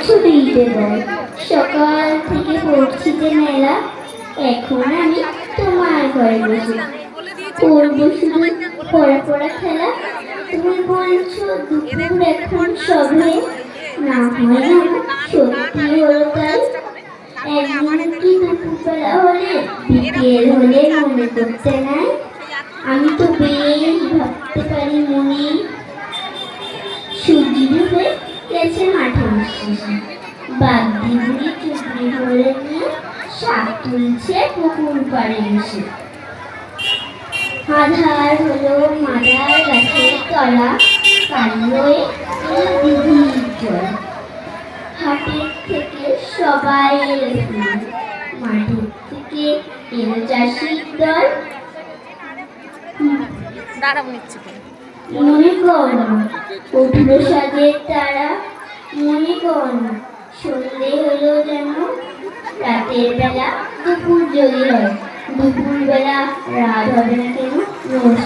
ছুটি দিতে বল। সকাল থেকে পড়ছি যে মেলা, এখন আমি তোমার ঘরে বসে করবো শুধু পড়া পড়া খেলা। তুমি বলছো দুপুর এখন সবে, না হয় আমার সত্যি হলো তাই। একদিন কি দুপুরবেলা হলে বিকেল হলে মনে করতে নাই, আমি তো বেশ ভাবতে পারি মনে। সূর্য ডুবে গেছে মাঠের শেষে, বাগদি বুড়ি চুপড়ি ভরে নিয়ে শাক তুলছে পুকুর পাড়ে এসে। আধার হলো মাদার গাছের তলা, কান্ডয়ে দিদির জল। হাটের থেকে সবাই এলো ফুল, মাঠের থেকে এলো চাষির দল। মনে কর উঠলো সাজের তারা, মনে কর সন্ধে হলো যেন রাতের বেলা দুপুর যদি হয়, দুপুর বেলা রাত হবে না কেন রোজ।